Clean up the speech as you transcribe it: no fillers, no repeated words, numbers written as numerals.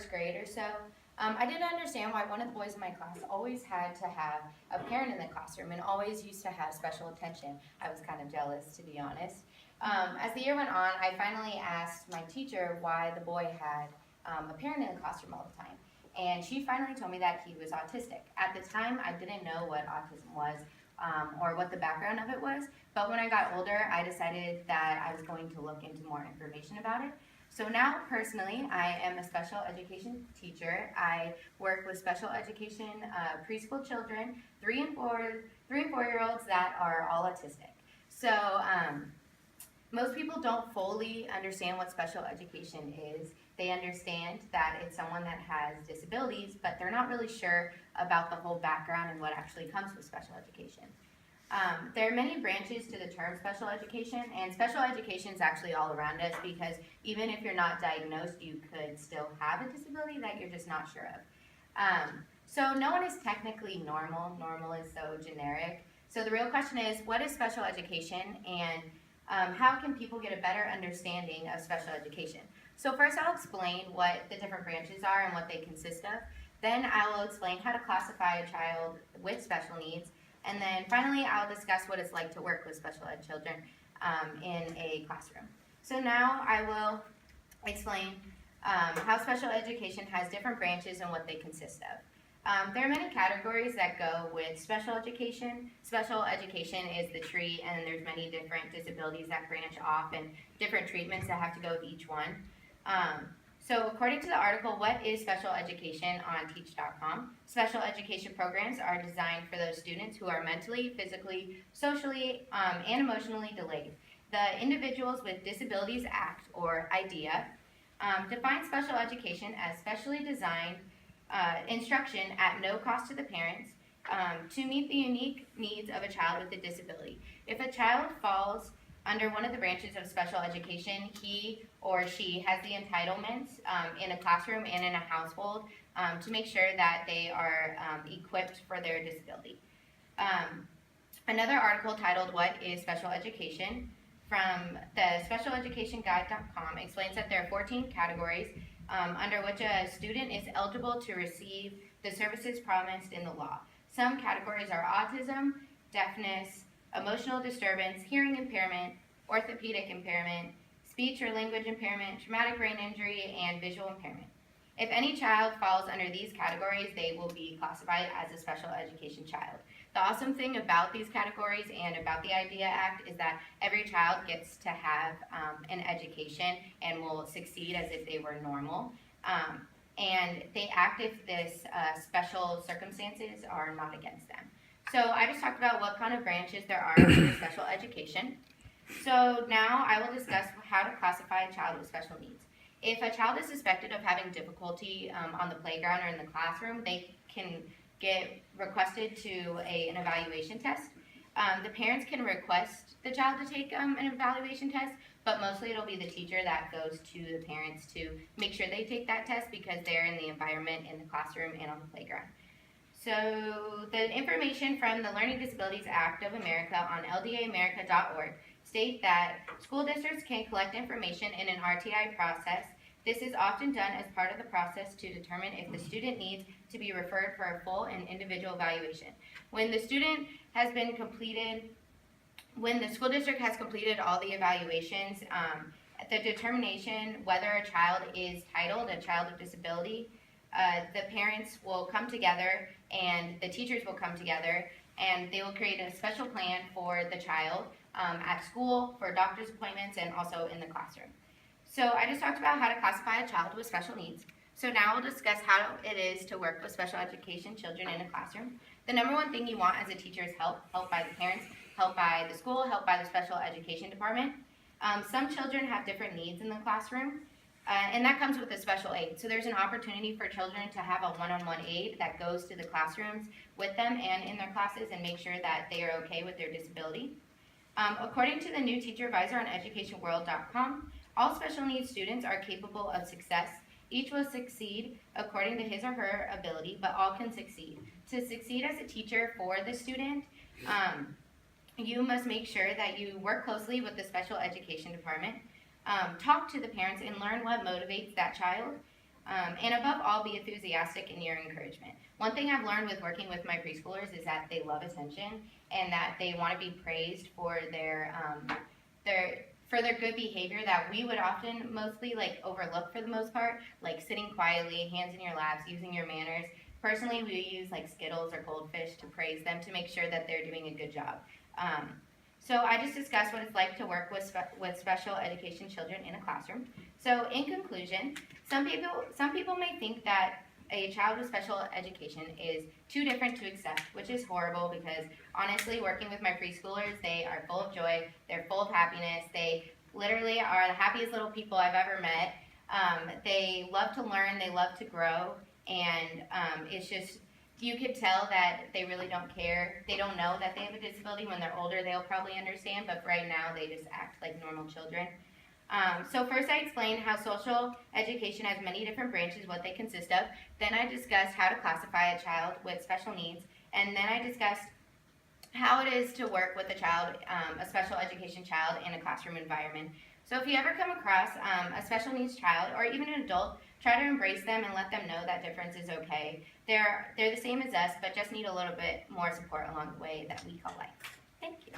first grade or so, I didn't understand why one of the boys in my class always had to have a parent in the classroom and always used to have special attention. I was kind of jealous, to be honest. As the year went on, I finally asked my teacher why the boy had a parent in the classroom all the time. And she finally told me that he was autistic. At the time, I didn't know what autism was or what the background of it was. But when I got older, I decided that I was going to look into more information about it. So now, personally, I am a special education teacher. I work with special education preschool children, 3 and 4-year-olds that are all autistic. So most people don't fully understand what special education is. They understand that it's someone that has disabilities, but they're not really sure about the whole background and what actually comes with special education. There are many branches to the term special education, and special education is actually all around us because even if you're not diagnosed, you could still have a disability that you're just not sure of. So no one is technically normal. Normal is so generic. So the real question is, what is special education, and how can people get a better understanding of special education? So first I'll explain what the different branches are and what they consist of. Then I will explain how to classify a child with special needs. And then finally, I'll discuss what it's like to work with special ed children in a classroom. So now I will explain how special education has different branches and what they consist of. There are many categories that go with special education. Special education is the tree, and there's many different disabilities that branch off and different treatments that have to go with each one. So according to the article, What is Special Education on Teach.com, special education programs are designed for those students who are mentally, physically, socially, and emotionally delayed. The Individuals with Disabilities Act, or IDEA, defines special education as specially designed instruction at no cost to the parents to meet the unique needs of a child with a disability. If a child falls under one of the branches of special education, he or she has the entitlements in a classroom and in a household to make sure that they are equipped for their disability. Another article titled, What is Special Education? From the specialeducationguide.com explains that there are 14 categories under which a student is eligible to receive the services promised in the law. Some categories are autism, deafness, emotional disturbance, hearing impairment, orthopedic impairment, speech or language impairment, traumatic brain injury, and visual impairment. If any child falls under these categories, they will be classified as a special education child. The awesome thing about these categories and about the IDEA Act is that every child gets to have an education and will succeed as if they were normal. And they act if this special circumstances are not against them. So I just talked about what kind of branches there are for special education. So now I will discuss how to classify a child with special needs. If a child is suspected of having difficulty on the playground or in the classroom, they can get requested to an evaluation test. The parents can request the child to take an evaluation test, but mostly it'll be the teacher that goes to the parents to make sure they take that test because they're in the environment in the classroom and on the playground. So the information from the Learning Disabilities Act of America on ldaamerica.org state that school districts can collect information in an RTI process. This is often done as part of the process to determine if the student needs to be referred for a full and individual evaluation. When the student has been completed, when the school district has completed all the evaluations, the determination whether a child is titled a child with disability, the parents will come together and the teachers will come together and they will create a special plan for the child at school, for doctor's appointments, and also in the classroom. So I just talked about how to classify a child with special needs. So now we'll discuss how it is to work with special education children in a classroom. The number one thing you want as a teacher is help by the parents, help by the school, help by the special education department. Some children have different needs in the classroom, and that comes with a special aid. So there's an opportunity for children to have a one-on-one aide that goes to the classrooms with them and in their classes and make sure that they are okay with their disability. According to the new teacher advisor on educationworld.com, all special needs students are capable of success. Each will succeed according to his or her ability, but all can succeed. To succeed as a teacher for the student, you must make sure that you work closely with the special education department, talk to the parents and learn what motivates that child. And above all, be enthusiastic in your encouragement. One thing I've learned with working with my preschoolers is that they love attention and that they want to be praised for their good behavior that we would often mostly like overlook for the most part, like sitting quietly, hands in your laps, using your manners. Personally, we use like Skittles or Goldfish to praise them to make sure that they're doing a good job. So I just discussed what it's like to work with special education children in a classroom. So in conclusion, some people may think that a child with special education is too different to accept, which is horrible because honestly, working with my preschoolers, they are full of joy, they're full of happiness, they literally are the happiest little people I've ever met. They love to learn, they love to grow, and it's just, you could tell that they really don't care. They don't know that they have a disability. When they're older, they'll probably understand, but right now they just act like normal children. So first I explained how social education has many different branches, what they consist of. Then I discussed how to classify a child with special needs. And then I discussed how it is to work with a child, a special education child in a classroom environment. So if you ever come across a special needs child or even an adult, try to embrace them and let them know that difference is okay. They're the same as us, but just need a little bit more support along the way that we call life. Thank you.